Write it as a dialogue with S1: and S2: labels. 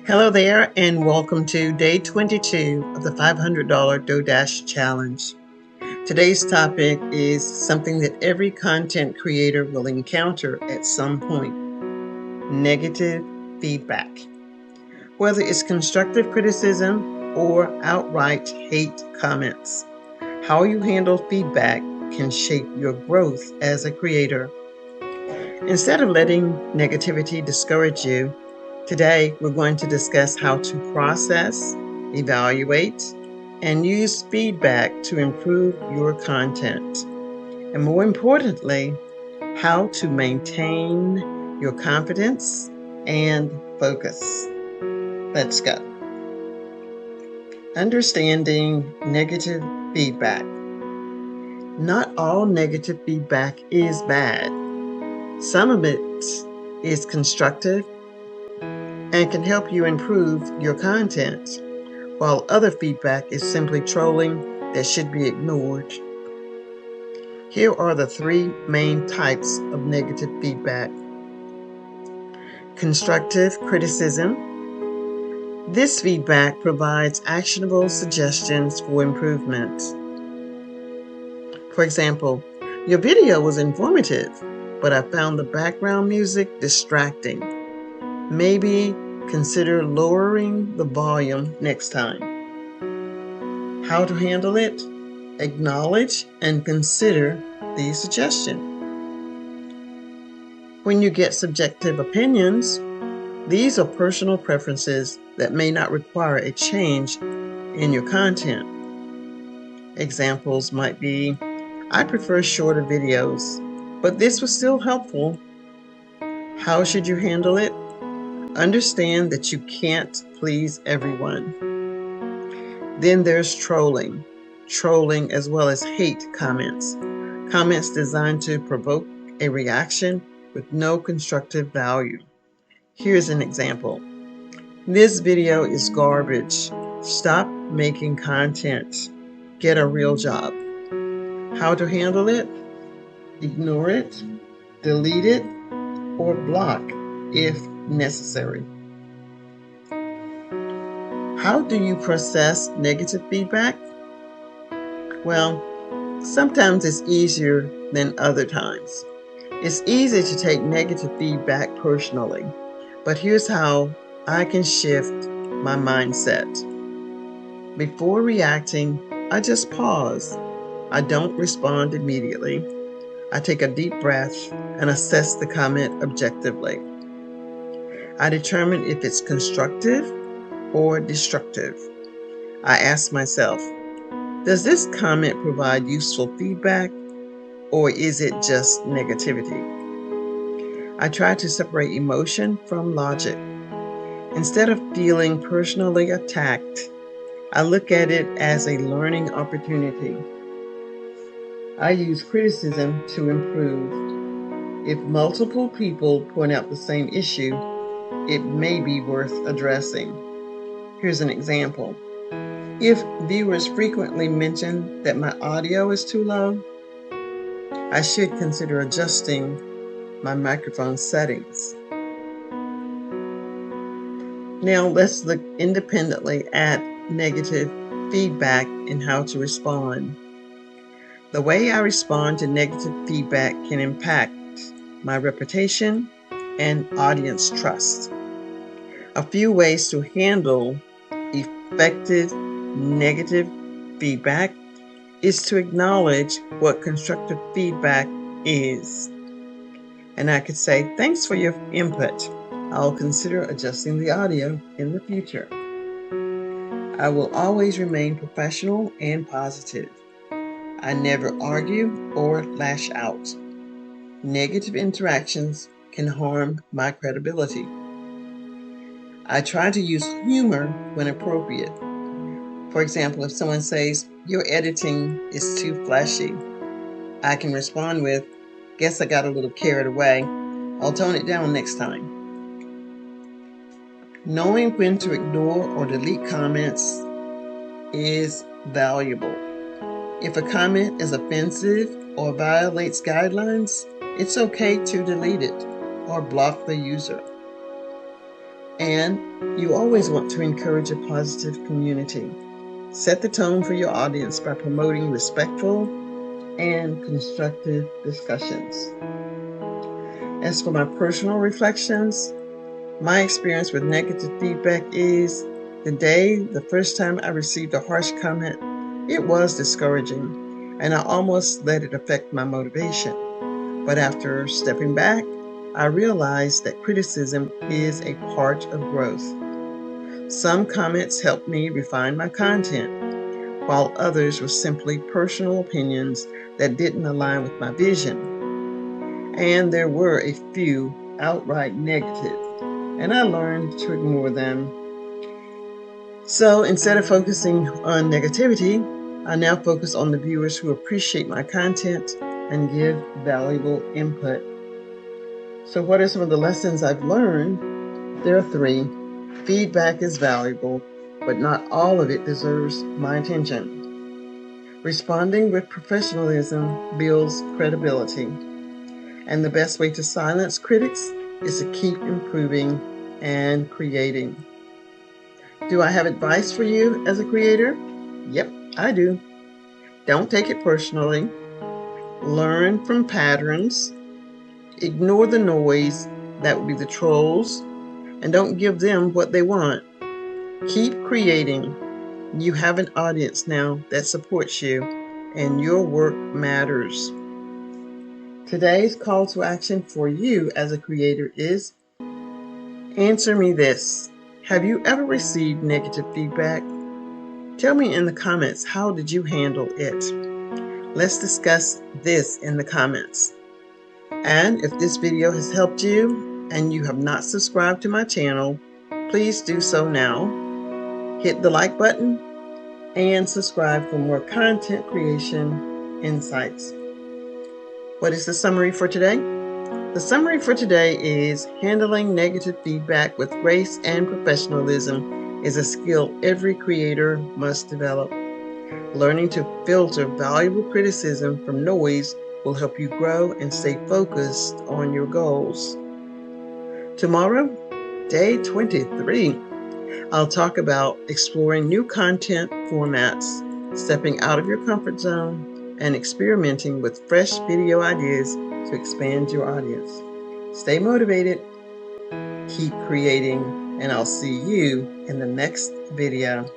S1: Hello there, and welcome to day 22 of the $500 DoDash Challenge. Today's topic is something that every content creator will encounter at some point: negative feedback. Whether it's constructive criticism or outright hate comments, how you handle feedback can shape your growth as a creator. Instead of letting negativity discourage you, today we're going to discuss how to process, evaluate, and use feedback to improve your content. And more importantly, how to maintain your confidence and focus. Let's go. Understanding negative feedback. Not all negative feedback is bad. Some of it is constructive and can help you improve your content, while other feedback is simply trolling that should be ignored. Here are the three main types of negative feedback. Constructive criticism. This feedback provides actionable suggestions for improvement. For example, your video was informative, but I found the background music distracting. Maybe consider lowering the volume next time. How to handle it? Acknowledge and consider the suggestion. When you get subjective opinions, these are personal preferences that may not require a change in your content. Examples might be, I prefer shorter videos, but this was still helpful. How should you handle it? Understand that you can't please everyone. Then there's trolling as well as hate comments designed to provoke a reaction with no constructive value. Here's an example. This video is garbage. Stop making content. Get a real job. How to handle it? Ignore it, delete it, or block if necessary. How do you process negative feedback? Well, sometimes it's easier than other times. It's easy to take negative feedback personally, but here's how I can shift my mindset. Before reacting, I just pause. I don't respond immediately. I take a deep breath and assess the comment objectively. I determine if it's constructive or destructive. I ask myself, does this comment provide useful feedback, or is it just negativity? I try to separate emotion from logic. Instead of feeling personally attacked, I look at it as a learning opportunity. I use criticism to improve. If multiple people point out the same issue, it may be worth addressing. Here's an example. If viewers frequently mention that my audio is too low, I should consider adjusting my microphone settings. Now let's look independently at negative feedback and how to respond. The way I respond to negative feedback can impact my reputation and audience trust. A few ways to handle effective negative feedback is to acknowledge what constructive feedback is. And I could say, thanks for your input. I'll consider adjusting the audio in the future. I will always remain professional and positive. I never argue or lash out. Negative interactions can harm my credibility. I try to use humor when appropriate. For example, if someone says, your editing is too flashy, I can respond with, guess I got a little carried away. I'll tone it down next time. Knowing when to ignore or delete comments is valuable. If a comment is offensive or violates guidelines, it's okay to delete it or block the user. And you always want to encourage a positive community. Set the tone for your audience by promoting respectful and constructive discussions. As for my personal reflections, my experience with negative feedback is the first time I received a harsh comment, it was discouraging, and I almost let it affect my motivation. But after stepping back, I realized that criticism is a part of growth. Some comments helped me refine my content, while others were simply personal opinions that didn't align with my vision. And there were a few outright negative, and I learned to ignore them. So instead of focusing on negativity, I now focus on the viewers who appreciate my content and give valuable input. So what are some of the lessons I've learned? There are 3. Feedback is valuable, but not all of it deserves my attention. Responding with professionalism builds credibility. And the best way to silence critics is to keep improving and creating. Do I have advice for you as a creator? Yep, I do. Don't take it personally. Learn from patterns. Ignore the noise, that would be the trolls, and don't give them what they want. Keep creating. You have an audience now that supports you, and your work matters. Today's call to action for you as a creator is, answer me this. Have you ever received negative feedback? Tell me in the comments, how did you handle it? Let's discuss this in the comments. And if this video has helped you and you have not subscribed to my channel, please do so now. Hit the like button and subscribe for more content creation insights. What is the summary for today? The summary for today is handling negative feedback with grace and professionalism is a skill every creator must develop. Learning to filter valuable criticism from noise will help you grow and stay focused on your goals. Tomorrow, day 23, I'll talk about exploring new content formats, stepping out of your comfort zone, and experimenting with fresh video ideas to expand your audience. Stay motivated, keep creating, and I'll see you in the next video.